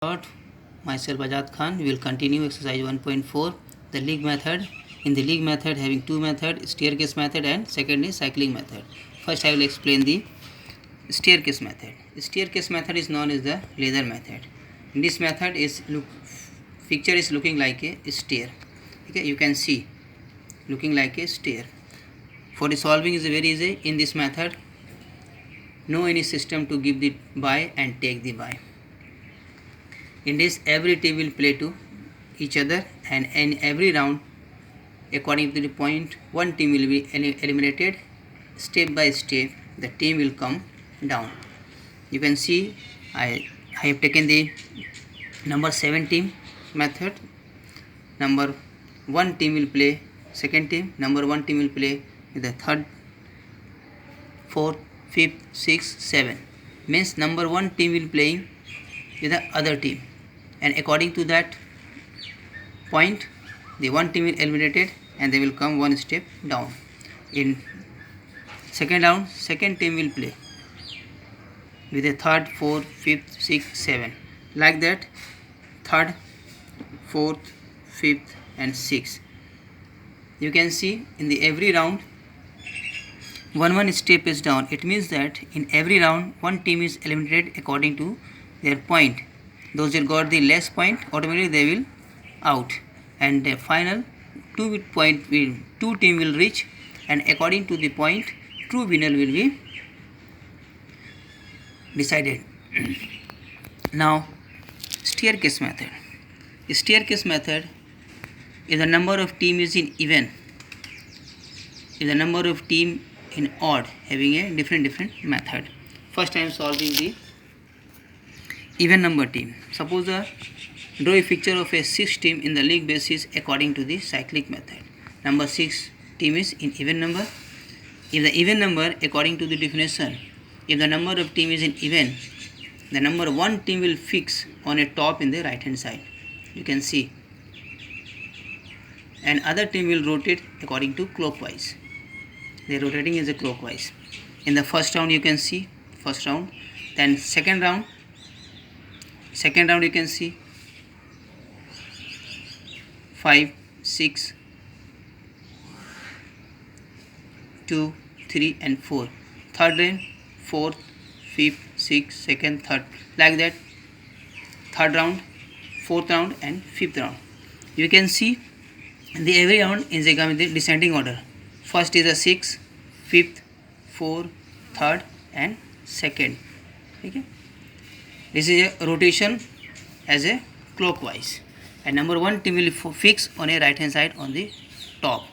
Lord, myself Ajad Khan. We will continue exercise 1.4, the league method. In the league method, having two methods, staircase method and second is cycling method. First, I will explain the staircase method. The staircase method is known as the ladder method. In this method, picture is looking like a stair. Okay, you can see looking like a stair. For the solving is very easy. In this method, no any system to give the buy and take the buy. In this, every team will play to each other, and in every round, according to the point, one team will be eliminated. Step by step, the team will come down. You can see I have taken the number 7 team method. Number 1 team will play second team. Number 1 team will play with the third, fourth, fifth, sixth, 7. Means number 1 team will playing with the other team, and according to that point, the one team will eliminated and they will come one step down. In second round, second team will play with a third, fourth, fifth, sixth, 7. Like that, third, fourth, fifth, and sixth. You can see in the every round, one step is down. It means that in every round, one team is eliminated according to their point. Those that got the less point, automatically they will out, and the final two team will reach, and according to the point, true winner will be decided. Now, staircase method. The staircase method is the number of team is in even, is the number of team in odd, having a different method. First, I am solving the even number team. Suppose draw a picture of a 6 team in the league basis according to the cyclic method. Number 6 team is in even number. If the even number, according to the definition, if the number of team is in even, the number 1 team will fix on a top in the right hand side. You can see, and other team will rotate according to clockwise. The rotating is a clockwise. In the first round, you can see first round. Then second round you can see 5, 6, 2, 3 and 4. Third round, 4th, 5th, 6th, second, third. Like that, third round, 4th round and 5th round. You can see the every round is in the descending order. First is a 6th, 5th, 4th, 3rd and 2nd. Okay. This is a rotation as a clockwise, and number 1 team will fix on a right hand side on the top.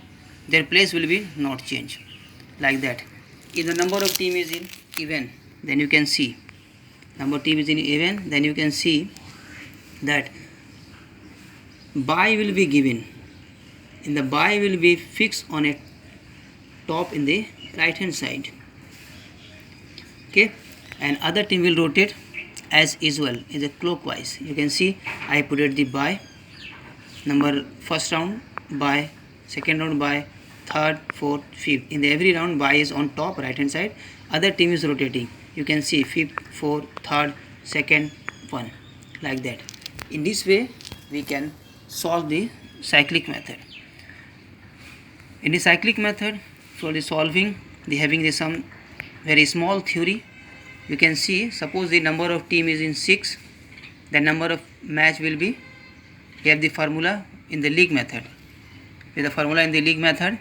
Their place will be not change. Like that. If the number of team is in even, then you can see number team is in even, then you can see that buy will be given. In the buy will be fixed on a top in the right hand side. Okay, and other team will rotate as usual is a clockwise. You can see I put it the buy, number first round buy, second round buy, third, fourth, fifth. In the every round, buy is on top right hand side, other team is rotating. You can see fifth, fourth, third, second, 1. Like that. In this way, we can solve the cyclic method. In the cyclic method, for the solving, the having the some very small theory. You can see, suppose the number of team is in 6, the number of match will be, we have the formula in the league method. With the formula in the league method,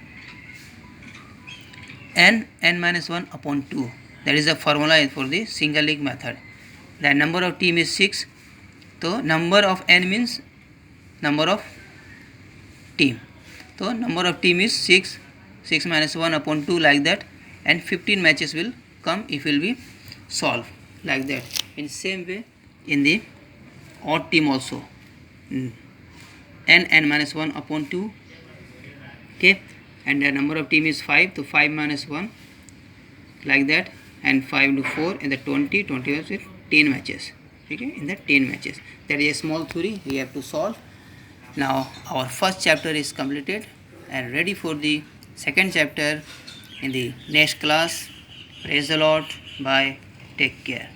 n minus 1 upon 2. That is the formula for the single league method. The number of team is 6. So number of n means number of team. So number of team is 6. 6 minus 1 upon 2, like that, and 15 matches will come if will be solved like that. In same way, in the odd team also, n minus 1 upon 2. Okay, and the number of team is 5, so 5 minus 1, like that, and 5 to 4 in the 20 was 10 matches. Okay, in the 10 matches. That is a small theory we have to solve. Now our first chapter is completed and ready for the second chapter in the next class. Praise the Lord. Bye. Take care.